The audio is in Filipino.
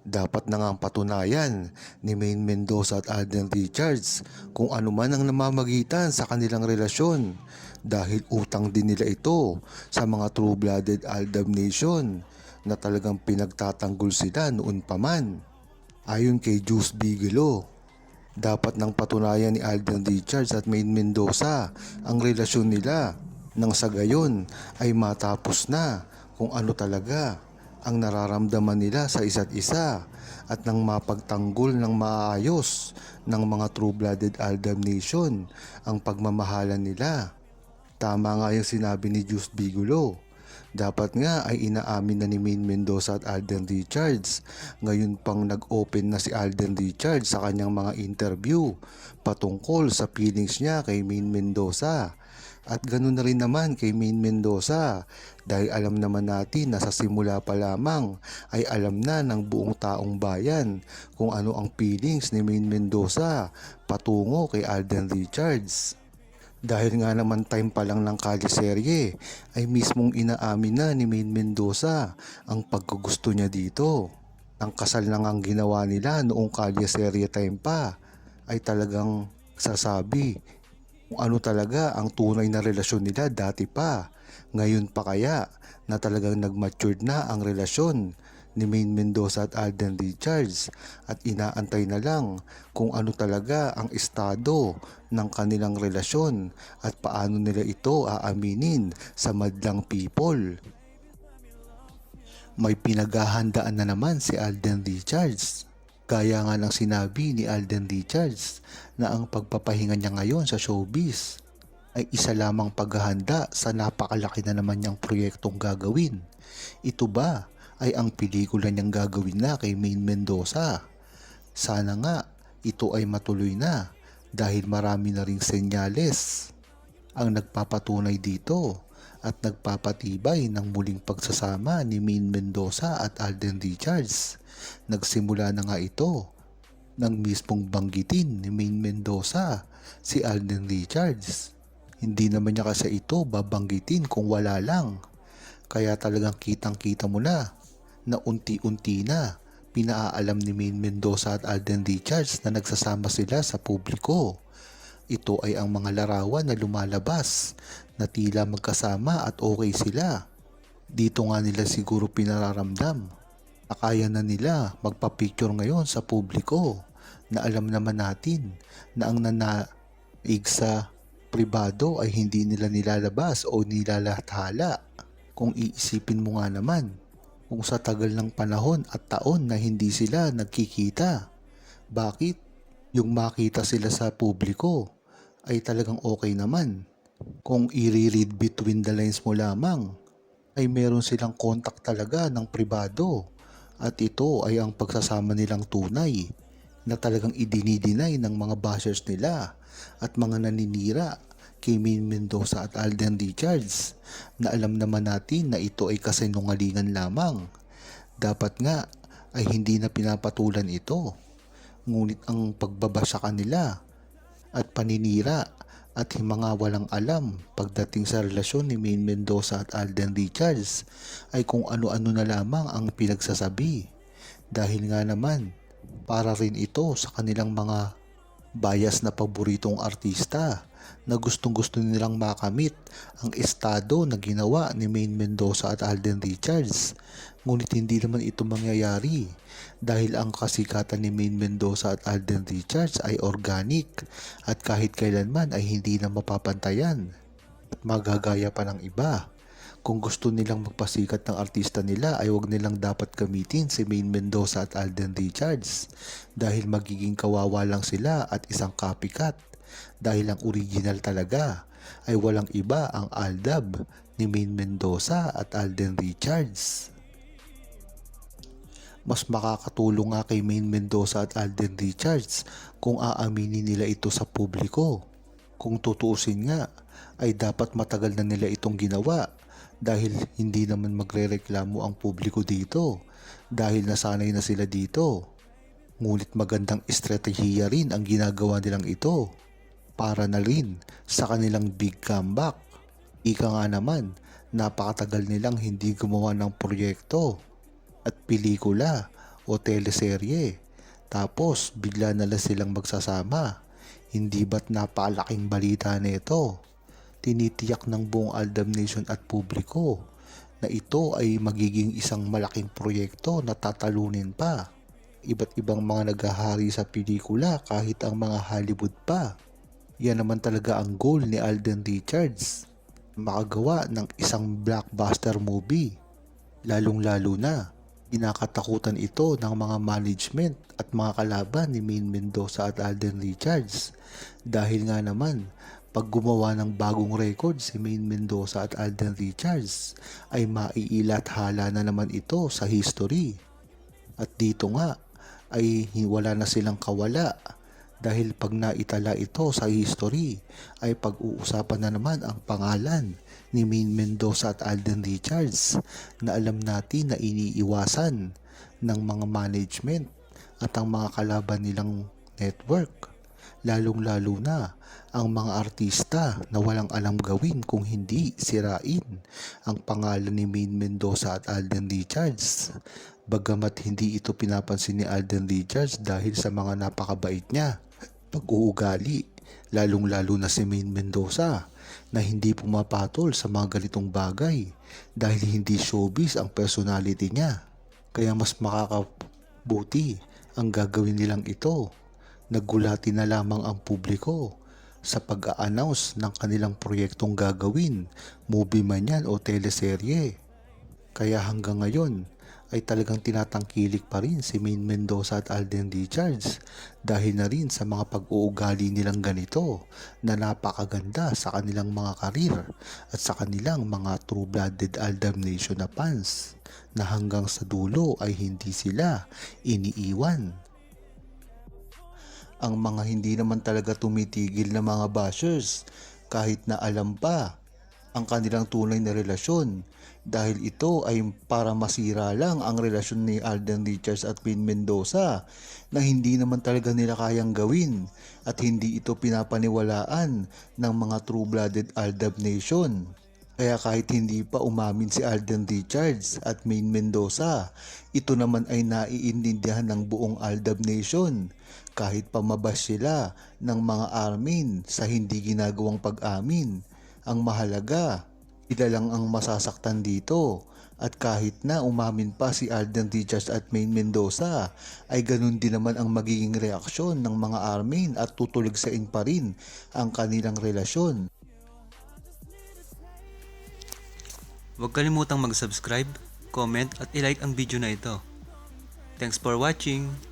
Dapat na ngang patunayan ni Maine Mendoza at Alden Richards kung ano man ang namamagitan sa kanilang relasyon dahil utang din nila ito sa mga true-blooded Aldab Nation na talagang pinagtatanggol sila noon pa man. Ayon kay Juice Bigelow, dapat nang patunayan ni Alden Richards at Maine Mendoza ang relasyon nila nang sa gayon ay matapos na kung ano talaga ang nararamdaman nila sa isa't isa at nang mapagtanggol ng maayos ng mga true-blooded Aldab Nation ang pagmamahalan nila. Tama nga yung sinabi ni Juice Bigelow. Dapat nga ay inaamin na ni Maine Mendoza at Alden Richards. Ngayon pang nag-open na si Alden Richards sa kanyang mga interview patungkol sa feelings niya kay Maine Mendoza. At ganoon na rin naman kay Maine Mendoza dahil alam naman natin na sa simula pa lamang ay alam na ng buong taong bayan kung ano ang feelings ni Maine Mendoza patungo kay Alden Richards. Dahil nga naman time pa lang ng kaliserye ay mismong inaamin na ni Maine Mendoza ang paggugusto niya dito. Ang kasal na ang ginawa nila noong kaliserye time pa ay talagang sasabi kung ano talaga ang tunay na relasyon nila dati pa. Ngayon pa kaya na talagang nag-matured na ang relasyon ni Maine Mendoza at Alden Richards at inaantay na lang kung ano talaga ang estado ng kanilang relasyon at paano nila ito aaminin sa madlang people. May pinaghahandaan na naman si Alden Richards. Gaya nga ng sinabi ni Alden Richards na ang pagpapahinga niya ngayon sa showbiz ay isa lamang paghahanda sa napakalaki na naman niyang proyektong gagawin. Ito ba ay ang pelikula niyang gagawin na kay Maine Mendoza? Sana nga ito ay matuloy na dahil marami na ring senyales ang nagpapatunay dito at nagpapatibay ng muling pagsasama ni Maine Mendoza at Alden Richards. Nagsimula na nga ito nang mismong banggitin ni Maine Mendoza si Alden Richards. Hindi naman niya kasi ito babanggitin kung wala lang. Kaya talagang kitang-kita mo na unti-unti na pinaalam ni Maine Mendoza at Alden Richards na nagsasama sila sa publiko. Ito ay ang mga larawan na lumalabas na tila magkasama at okay sila. Dito nga nila siguro pinararamdam na kaya na nila magpa-picture ngayon sa publiko na alam naman natin na ang nanaig sa pribado ay hindi nila nilalabas o nilalathala. Kung iisipin mo nga naman, kung sa tagal ng panahon at taon na hindi sila nagkikita, bakit yung makita sila sa publiko ay talagang okay naman? Kung i-read between the lines mo lamang, ay meron silang contact talaga ng pribado at ito ay ang pagsasama nilang tunay na talagang idinideny ng mga bashers nila at mga naninira kay Maine Mendoza at Alden Richards na alam naman natin na ito ay kasinungalingan lamang. Dapat nga ay hindi na pinapatulan ito. Ngunit ang pagbaba sa kanila at paninira at mga walang alam pagdating sa relasyon ni Maine Mendoza at Alden Richards ay kung ano-ano na lamang ang pinagsasabi. Dahil nga naman para rin ito sa kanilang mga bias na paboritong artista na gustong-gusto nilang makamit ang estado na ginawa ni Maine Mendoza at Alden Richards. Ngunit hindi naman ito mangyayari dahil ang kasikatan ni Maine Mendoza at Alden Richards ay organic at kahit kailanman ay hindi na mapapantayan at magagaya pa ng iba. Kung gusto nilang magpasikat ng artista nila ay huwag nilang dapat gamitin si Maine Mendoza at Alden Richards dahil magiging kawawa lang sila at isang copycat dahil ang original talaga ay walang iba ang Aldab ni Maine Mendoza at Alden Richards. Mas makakatulong nga kay Maine Mendoza at Alden Richards kung aaminin nila ito sa publiko. Kung tutuusin nga ay dapat matagal na nila itong ginawa dahil hindi naman magrereklamo ang publiko dito dahil nasanay na sila dito. Ngunit magandang estratehiya rin ang ginagawa nilang ito para na rin sa kanilang big comeback. Ika nga naman, napakatagal nilang hindi gumawa ng proyekto at pelikula o teleserye. Tapos bigla na lang silang magsasama. Hindi ba't napakalaking balita nito? Tinitiyak ng buong Aldab Nation at publiko na ito ay magiging isang malaking proyekto na tatalunin pa. Iba't ibang mga naghahari sa pelikula kahit ang mga Hollywood pa. Yan naman talaga ang goal ni Alden Richards, makagawa ng isang blockbuster movie. Lalong-lalo na, kinakatakutan ito ng mga management at mga kalaban ni Maine Mendoza at Alden Richards. Dahil nga naman, pag gumawa ng bagong record si Maine Mendoza at Alden Richards, ay maiilathala na naman ito sa history. At dito nga, ay wala na silang kawala. Dahil pag naitala ito sa history, ay pag-uusapan na naman ang pangalan ni Maine Mendoza at Alden Richards na alam natin na iniiwasan ng mga management at ang mga kalaban nilang network. Lalong-lalo na ang mga artista na walang alam gawin kung hindi sirain ang pangalan ni Maine Mendoza at Alden Richards. Bagamat hindi ito pinapansin ni Alden Richards dahil sa mga napakabait niya pag-uugali, lalong-lalo na si Maine Mendoza na hindi pumapatol sa mga ganitong bagay dahil hindi showbiz ang personality niya. Kaya mas makakabuti ang gagawin nilang ito. Nagulati na lamang ang publiko sa pag-a-announce ng kanilang proyektong gagawin, movie man yan o teleserye. Kaya hanggang ngayon ay talagang tinatangkilik pa rin si Maine Mendoza at Alden Richards dahil na rin sa mga pag-uugali nilang ganito na napakaganda sa kanilang mga karir at sa kanilang mga true-blooded Aldab Nation na fans na hanggang sa dulo ay hindi sila iniiwan. Ang mga hindi naman talaga tumitigil na mga bashers kahit na alam pa ang kanilang tunay na relasyon dahil ito ay para masira lang ang relasyon ni Alden Richards at Maine Mendoza na hindi naman talaga nila kayang gawin at hindi ito pinapaniwalaan ng mga true-blooded Aldab Nation. Kaya kahit hindi pa umamin si Alden Richards at Maine Mendoza, ito naman ay naiintindihan ng buong Aldab Nation kahit pamabash sila ng mga armin sa hindi ginagawang pag-amin. Ang mahalaga, sila lang ang masasaktan dito. At kahit na umamin pa si Alden Richards at Maine Mendoza, ay ganun din naman ang magiging reaksyon ng mga armin at tutulugsain pa rin ang kanilang relasyon. Huwag kalimutang mag-subscribe, comment at i-like ang video na ito. Thanks for watching!